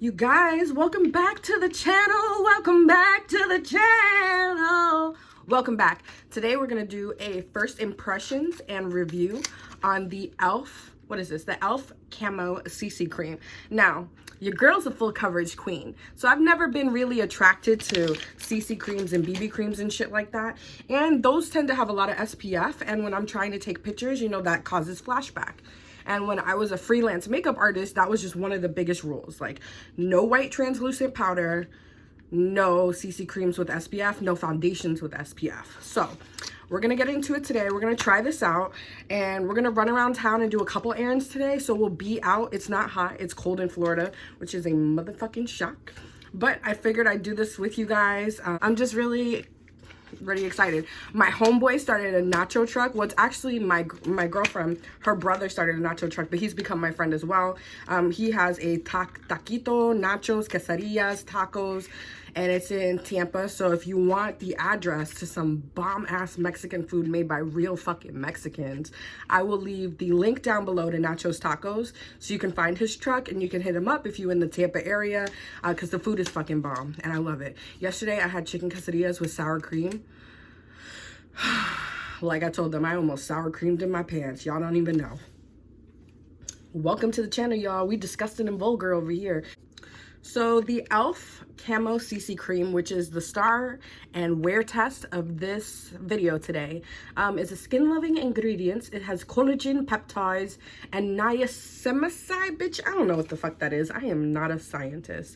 You guys, welcome back to the channel. Welcome back to the channel. Welcome back. Today we're gonna do a first impressions and review on the e.l.f. What is this? The e.l.f. Camo CC Cream. Now, your girl's a full coverage queen, so I've never been really attracted to CC creams and BB creams and shit like that. And those tend to have a lot of SPF, and when I'm trying to take pictures, you know, that causes flashback. And when I was a freelance makeup artist, that was just one of the biggest rules. Like, no white translucent powder, no CC creams with SPF, no foundations with SPF. So we're gonna get into it today. We're gonna try this out, and we're gonna run around town and do a couple errands today. So we'll be out. It's not hot, it's cold in Florida, which is a motherfucking shock. But I figured I'd do this with you guys. I'm just really excited. My homeboy started a nacho truck. Well, it's actually my girlfriend, her brother started a nacho truck, but he's become my friend as well. He has a taquito, nachos, quesadillas, tacos, and it's in Tampa. So if you want the address to some bomb ass Mexican food made by real fucking Mexicans, I will leave the link down below to Nachos Tacos, so you can find his truck and you can hit him up if you're in the Tampa area, because the food is fucking bomb and I love it. Yesterday I had chicken quesadillas with sour cream. Like I told them, I almost sour creamed in my pants. Y'all don't even know. Welcome to the channel, y'all. We disgusting and vulgar over here. So the e.l.f. Camo CC Cream, which is the star and wear test of this video today, is a skin-loving ingredients. It has collagen, peptides, and niacinamide, bitch. I don't know what the fuck that is. I am not a scientist.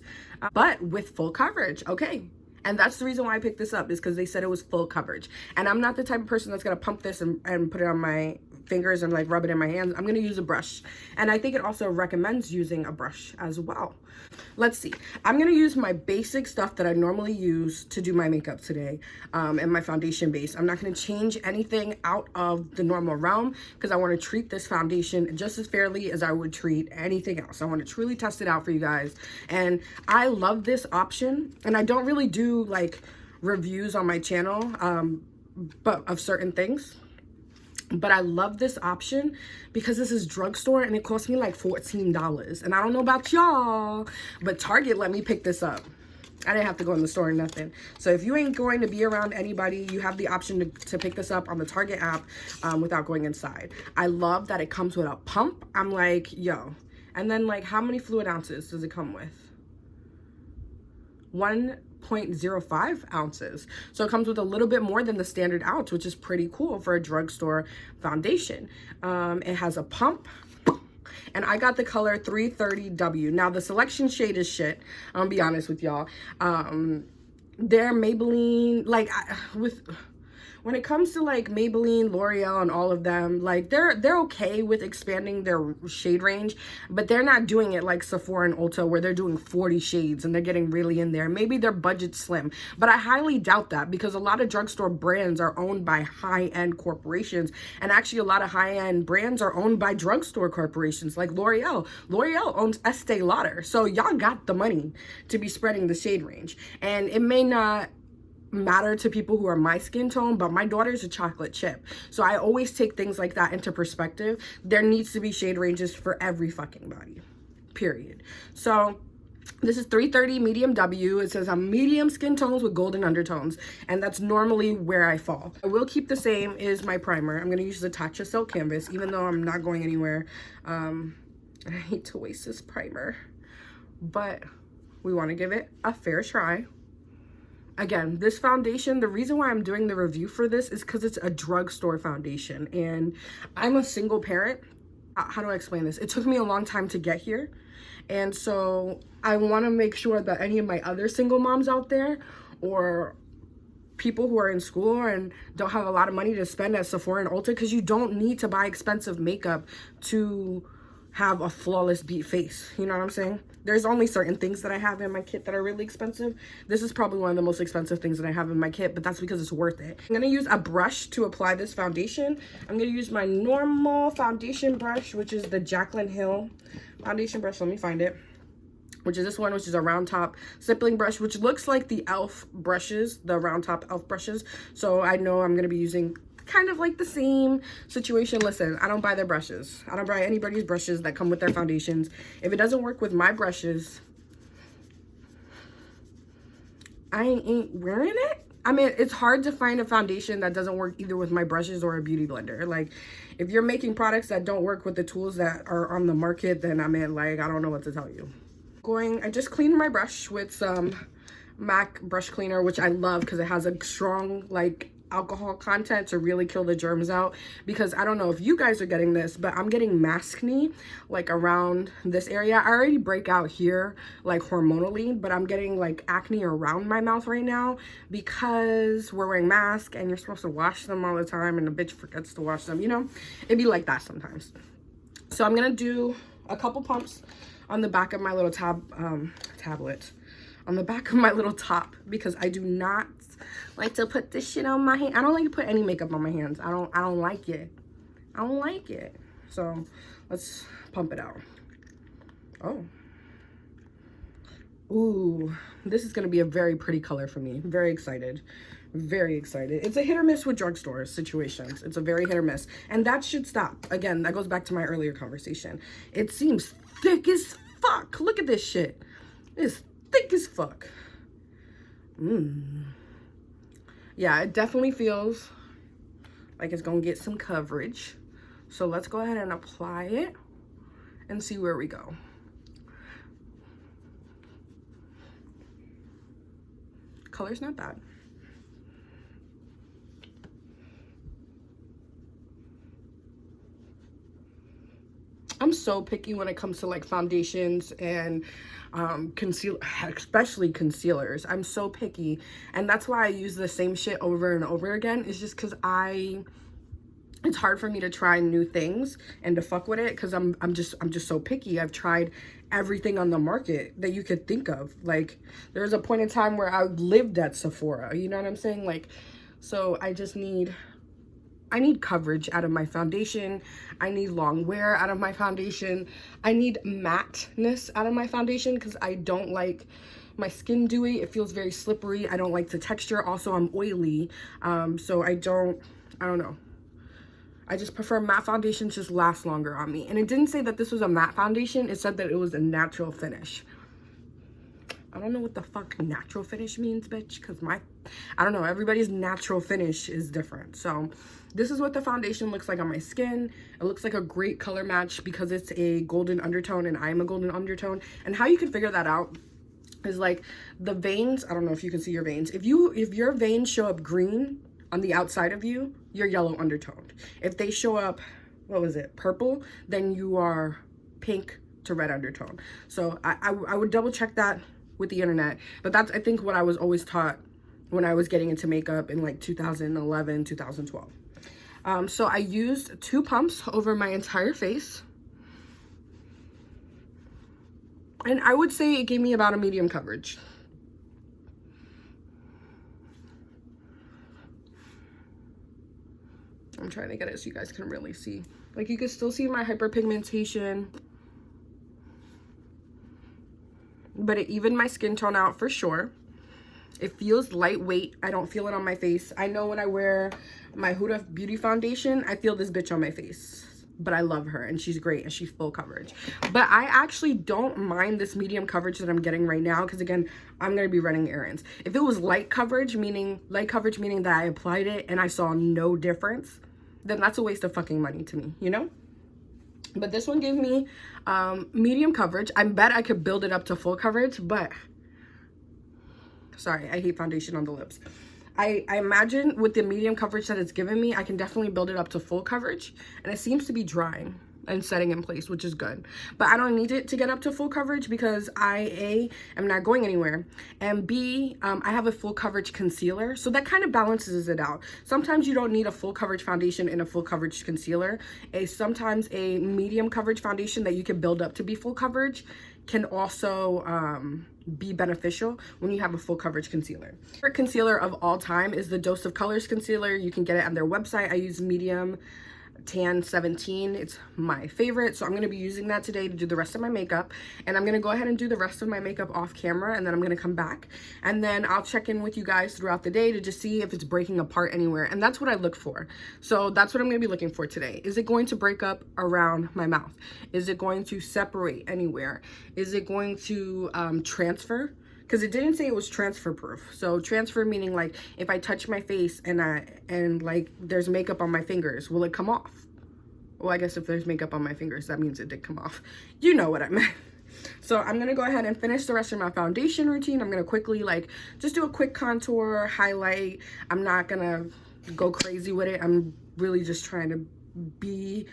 But with full coverage, okay. And that's the reason why I picked this up, is because they said it was full coverage. And I'm not the type of person that's going to pump this and put it on my fingers and like rub it in my hands. I'm going to use a brush. And I think it also recommends using a brush as well. Let's see. I'm going to use my basic stuff that I normally use to do my makeup today, and my foundation base. I'm not going to change anything out of the normal realm, because I want to treat this foundation just as fairly as I would treat anything else. I want to truly test it out for you guys. And I love this option. And I don't really do like reviews on my channel, but of certain things. But I love this option because this is drugstore and it cost me like $14. And I don't know about y'all, but Target let me pick this up. I didn't have to go in the store or nothing. So if you ain't going to be around anybody, you have the option to pick this up on the Target app without going inside. I love that it comes with a pump. I'm like, yo. And then like, how many fluid ounces does it come with? 1.05 ounces. So it comes with a little bit more than the standard ounce, which is pretty cool for a drugstore foundation. It has a pump, and I got the color 330W. Now the selection shade is shit, I'm gonna be honest with y'all. They're Maybelline, like when it comes to like Maybelline, L'Oreal, and all of them, like they're okay with expanding their shade range, but they're not doing it like Sephora and Ulta, where they're doing 40 shades and they're getting really in there. Maybe their budget's slim, but I highly doubt that, because a lot of drugstore brands are owned by high-end corporations, and actually a lot of high-end brands are owned by drugstore corporations like L'Oreal. L'Oreal owns Estee Lauder, so y'all got the money to be spreading the shade range. And it may not matter to people who are my skin tone, but my daughter's a chocolate chip, so I always take things like that into perspective. There needs to be shade ranges for every fucking body, period. So this is 330 medium W. It says I'm medium skin tones with golden undertones, and that's normally where I fall. I will keep the same is my primer. I'm going to use the Tatcha Silk Canvas, even though I'm not going anywhere. I hate to waste this primer, but we want to give it a fair try. Again, this foundation, the reason why I'm doing the review for this is because it's a drugstore foundation, and I'm a single parent. How do I explain this? It took me a long time to get here, and so I want to make sure that any of my other single moms out there, or people who are in school and don't have a lot of money to spend at Sephora and Ulta, because you don't need to buy expensive makeup to have a flawless beat face, you know what I'm saying? There's only certain things that I have in my kit that are really expensive. This is probably one of the most expensive things that I have in my kit, but that's because it's worth it. I'm gonna use a brush to apply this foundation. I'm gonna use my normal foundation brush, which is the Jaclyn Hill foundation brush. Let me find it. Which is this one, which is a round top stippling brush, which looks like the e.l.f. brushes, the round top e.l.f. brushes. So I know I'm gonna be using kind of like the same situation. Listen, I don't buy their brushes. I don't buy anybody's brushes that come with their foundations. If it doesn't work with my brushes, I ain't wearing it. I mean, it's hard to find a foundation that doesn't work either with my brushes or a beauty blender. Like, if you're making products that don't work with the tools that are on the market, then I mean, like, I don't know what to tell you. I just cleaned my brush with some MAC brush cleaner, which I love because it has a strong, like, alcohol content to really kill the germs out. Because I don't know if you guys are getting this, but I'm getting maskne like around this area. I already break out here like hormonally, but I'm getting like acne around my mouth right now because we're wearing masks and you're supposed to wash them all the time and the bitch forgets to wash them, you know. It'd be like that sometimes. So I'm gonna do a couple pumps on the back of my little tablet, on the back of my little top, because I do not like to put this shit on my hand. I don't like to put any makeup on my hands. I don't like it. I don't like it. So let's pump it out. Oh. Ooh, this is gonna be a very pretty color for me. Very excited. Very excited. It's a hit or miss with drugstore situations. It's a very hit or miss. And that should stop. Again, that goes back to my earlier conversation. It seems thick as fuck. Look at this shit. It's thick as fuck. Yeah, it definitely feels like it's gonna get some coverage. So let's go ahead and apply it and see where we go. Color's not bad. I'm so picky when it comes to like foundations and especially concealers. I'm so picky, and that's why I use the same shit over and over again. It's just because it's hard for me to try new things and to fuck with it because I'm just so picky. I've tried everything on the market that you could think of. Like, there was a point in time where I lived at Sephora, you know what I'm saying? Like, so I need coverage out of my foundation. I need long wear out of my foundation. I need matteness out of my foundation because I don't like my skin dewy. It feels very slippery. I don't like the texture. Also, I'm oily. So I don't know. I just prefer matte foundations just last longer on me. And it didn't say that this was a matte foundation. It said that it was a natural finish. I don't know what the fuck natural finish means, bitch, because I don't know, everybody's natural finish is different. So this is what the foundation looks like on my skin. It looks like a great color match because it's a golden undertone and I'm a golden undertone. And how you can figure that out is like the veins. I don't know if you can see your veins. If your veins show up green on the outside of you, you're yellow undertoned. If they show up, what was it, purple, then you are pink to red undertone. So I would double check that with the internet, but that's, I think, what I was always taught when I was getting into makeup in like 2011, 2012. So I used 2 pumps over my entire face, and I would say it gave me about a medium coverage. I'm trying to get it so you guys can really see. Like, you can still see my hyperpigmentation, but it evened my skin tone out for sure. It feels lightweight. I don't feel it on my face. I know when I wear my Huda Beauty foundation, I feel this bitch on my face. But I love her and she's great and she's full coverage. But I actually don't mind this medium coverage that I'm getting right now because, again, I'm going to be running errands. If it was light coverage meaning that I applied it and I saw no difference, then that's a waste of fucking money to me, you know? But this one gave me medium coverage. I bet I could build it up to full coverage, but sorry, I hate foundation on the lips. I imagine with the medium coverage that it's given me, I can definitely build it up to full coverage, and it seems to be drying and setting in place, which is good. But I don't need it to get up to full coverage because I, A, am not going anywhere, and B, I have a full coverage concealer, so that kind of balances it out. Sometimes you don't need a full coverage foundation and a full coverage concealer. Sometimes a medium coverage foundation that you can build up to be full coverage can also be beneficial when you have a full coverage concealer. My favorite concealer of all time is the Dose of Colors concealer. You can get it on their website. I use medium tan 17. It's my favorite, so I'm going to be using that today to do the rest of my makeup, and I'm going to go ahead and do the rest of my makeup off camera, and then I'm going to come back and then I'll check in with you guys throughout the day to just see if it's breaking apart anywhere, and that's what I look for. So that's what I'm going to be looking for today. Is it going to break up around my mouth? Is it going to separate anywhere? Is it going to transfer because it didn't say it was transfer proof. So transfer meaning like if I touch my face and like there's makeup on my fingers, will it come off? Well, I guess if there's makeup on my fingers, that means it did come off. You know what I meant. So I'm gonna go ahead and finish the rest of my foundation routine. I'm gonna quickly like just do a quick contour, highlight. I'm not gonna go crazy with it. I'm really just trying to be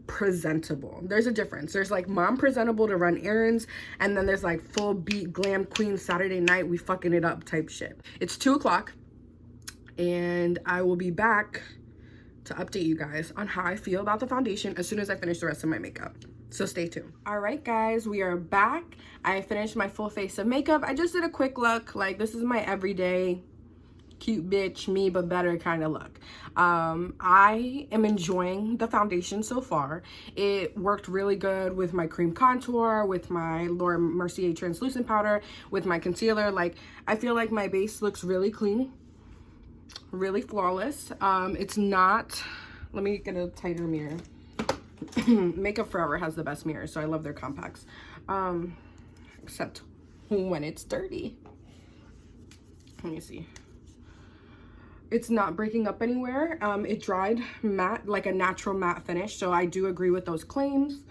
presentable. There's a difference. There's like mom presentable to run errands, and then there's like full beat glam queen Saturday night we fucking it up type shit. It's 2 o'clock and I will be back to update you guys on how I feel about the foundation as soon as I finish the rest of my makeup. So stay tuned. All right, guys, we are back. I finished my full face of makeup. I just did a quick look. Like, this is my everyday cute bitch, me but better kind of look. I am enjoying the foundation so far. It worked really good with my cream contour, with my Laura Mercier translucent powder, with my concealer. Like, I feel like my base looks really clean, really flawless. It's not, let me get a tighter mirror. Makeup Forever has the best mirrors, so I love their compacts, except when it's dirty. Let me see. It's not breaking up anywhere. It dried matte, like a natural matte finish, so I do agree with those claims.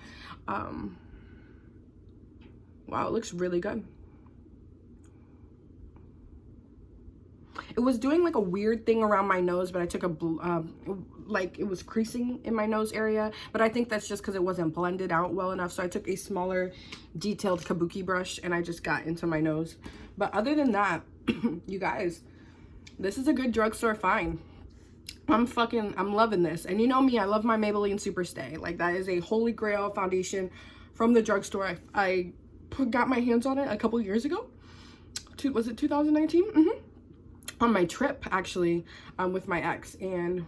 Wow, it looks really good. It was doing like a weird thing around my nose, but I took a like it was creasing in my nose area, but I think that's just because it wasn't blended out well enough. So I took a smaller detailed kabuki brush and I just got into my nose. But other than that, you guys, this is a good drugstore find. I'm loving this. And you know me, I love my Maybelline Superstay. Like, that is a holy grail foundation from the drugstore. I got my hands on it a couple years ago. Was it 2019? On my trip, actually, with my ex. And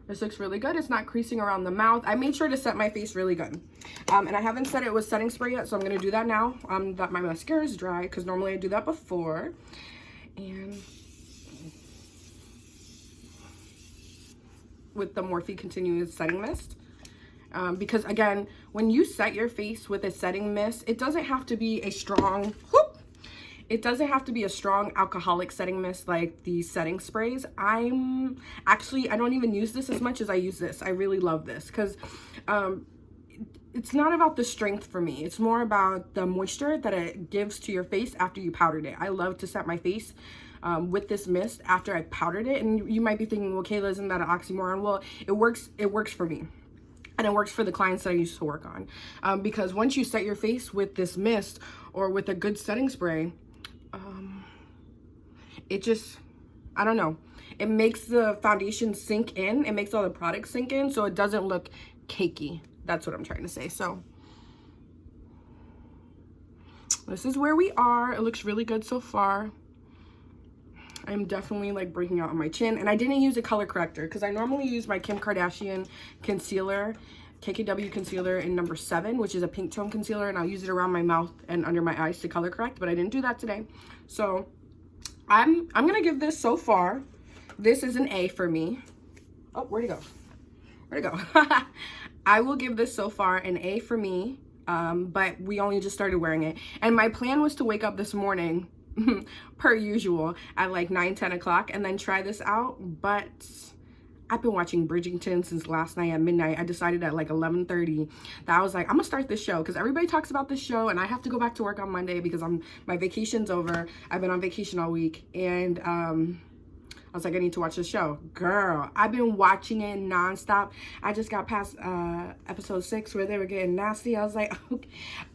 this looks really good. It's not creasing around the mouth. I made sure to set my face really good. And I haven't set it with setting spray yet, so I'm going to do that now that my mascara is dry, because normally I do that before. And with the Morphe Continuous Setting Mist. Because, again, when you set your face with a setting mist, it doesn't have to be a strong... It doesn't have to be a strong alcoholic setting mist like the setting sprays. I don't even use this as much as I use this. I really love this because it's not about the strength for me. It's more about the moisture that it gives to your face after you powdered it. I love to set my face with this mist after I powdered it. And you might be thinking, well, Kayla, isn't that an oxymoron? Well, it works for me. And it works for the clients that I used to work on. Because once you set your face with this mist or with a good setting spray, it just, I don't know, it makes the foundation sink in. It makes all the products sink in, so it doesn't look cakey. That's what I'm trying to say. So this is where we are. It looks really good so far. I'm definitely like breaking out on my chin, and I didn't use a color corrector because I normally use my Kim Kardashian concealer, KKW concealer in number 7, which is a pink tone concealer, and I'll use it around my mouth and under my eyes to color correct, but I didn't do that today. So I'm gonna give this, so far, this is an A for me. Oh, where'd it go? Where'd it go? I will give this so far an A for me, but we only just started wearing it. And my plan was to wake up this morning, per usual, at like 9-10 o'clock and then try this out, but I've been watching Bridgerton since last night at midnight. I decided at like 11:30 that I was like, I'm gonna start this show because everybody talks about this show and I have to go back to work on Monday because my vacation's over. I've been on vacation all week, and I was like, I need to watch this show. Girl, I've been watching it nonstop. I just got past episode 6 where they were getting nasty. I was like,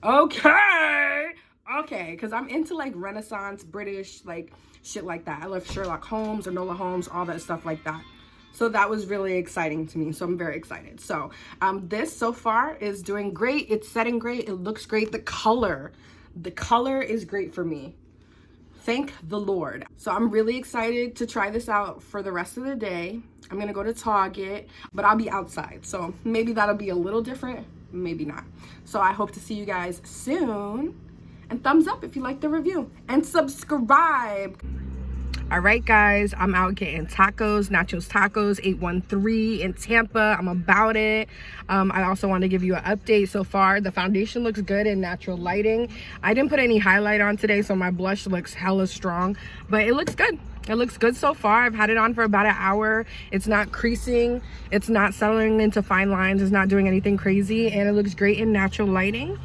okay, because I'm into like Renaissance British, like shit like that. I love Sherlock Holmes, Enola Holmes, all that stuff like that. So that was really exciting to me. So I'm very excited. So this so far is doing great. It's setting great. It looks great. The color is great for me. Thank the Lord. So I'm really excited to try this out for the rest of the day. I'm going to go to Target, but I'll be outside. So maybe that'll be a little different. Maybe not. So I hope to see you guys soon. And thumbs up if you like the review. And subscribe. All right, guys, I'm out getting tacos, Nachos Tacos, 813 in Tampa. I'm about it. I also want to give you an update so far. The foundation looks good in natural lighting. I didn't put any highlight on today, so my blush looks hella strong, but it looks good. It looks good so far. I've had it on for about an hour. It's not creasing. It's not settling into fine lines. It's not doing anything crazy, and it looks great in natural lighting.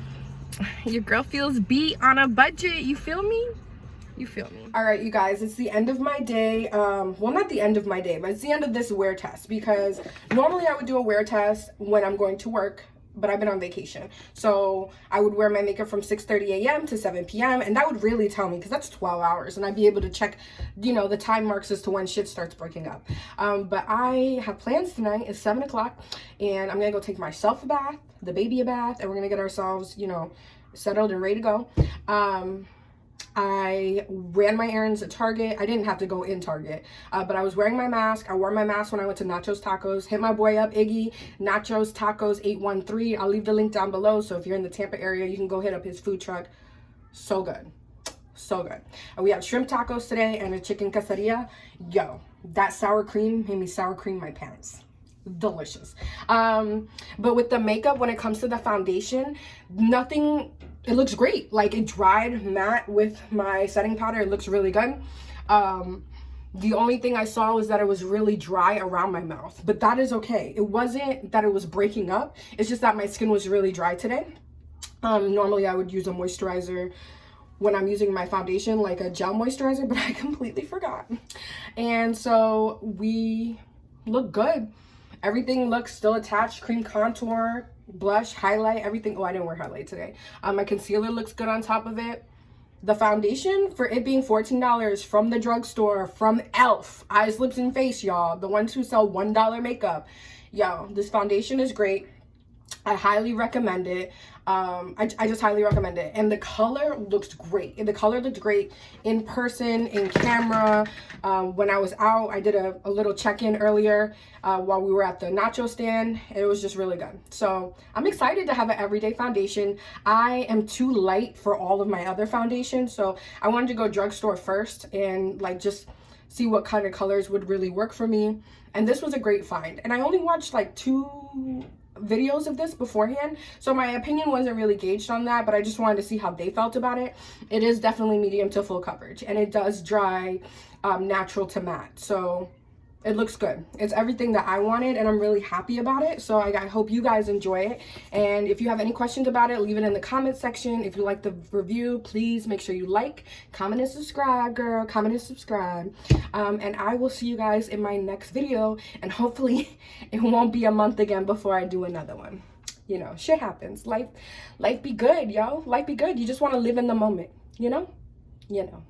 Your girl feels beat on a budget. You feel me? You feel me? All right, you guys, it's the end of my day. Well, not the end of my day, but it's the end of this wear test, because normally I would do a wear test when I'm going to work, but I've been on vacation. So I would wear my makeup from 6:30 a.m. to 7 p.m. and that would really tell me, because that's 12 hours, and I'd be able to check, you know, the time marks as to when shit starts breaking up. But I have plans tonight. It's 7 o'clock, and I'm gonna go take myself a bath, the baby a bath, and we're gonna get ourselves, you know, settled and ready to go. I ran my errands at Target. I didn't have to go in Target, but I was wearing my mask. I wore my mask when I went to Nachos Tacos. Hit my boy up, Iggy, Nachos Tacos 813. I'll leave the link down below, so if you're in the Tampa area, you can go hit up his food truck. So good. So good. And we have shrimp tacos today and a chicken quesadilla. Yo, that sour cream made me sour cream my pants. Delicious. But with the makeup, when it comes to the foundation, nothing, it looks great. Like, it dried matte with my setting powder. It looks really good. The only thing I saw was that it was really dry around my mouth, but that is okay. It wasn't that it was breaking up. It's just that my skin was really dry today. Normally I would use a moisturizer when I'm using my foundation, like a gel moisturizer, but I completely forgot. And so we look good. Everything looks still attached. Cream contour, blush, highlight, everything. Oh, I didn't wear highlight today. My concealer looks good on top of it. The foundation, for it being $14 from the drugstore, from e.l.f. Eyes, Lips, and Face, y'all. The ones who sell $1 makeup. Yo, this foundation is great. I highly recommend it. I just highly recommend it. And the color looks great. The color looked great in person, in camera. When I was out, I did a little check-in earlier while we were at the nacho stand. It was just really good. So I'm excited to have an everyday foundation. I am too light for all of my other foundations, so I wanted to go drugstore first and like just see what kind of colors would really work for me. And this was a great find. And I only watched like 2 videos of this beforehand, so my opinion wasn't really gauged on that, but I just wanted to see how they felt about it. It is definitely medium to full coverage, and it does dry natural to matte, so it looks good. It's everything that I wanted, and I'm really happy about it. So I hope you guys enjoy it, and if you have any questions about it, leave it in the comment section. If you like the review, please make sure you like, comment, and subscribe, girl. Comment and subscribe. And I will see you guys in my next video, and hopefully it won't be a month again before I do another one. You know, shit happens. Life be good, yo. Life be good. You just want to live in the moment, you know? You know.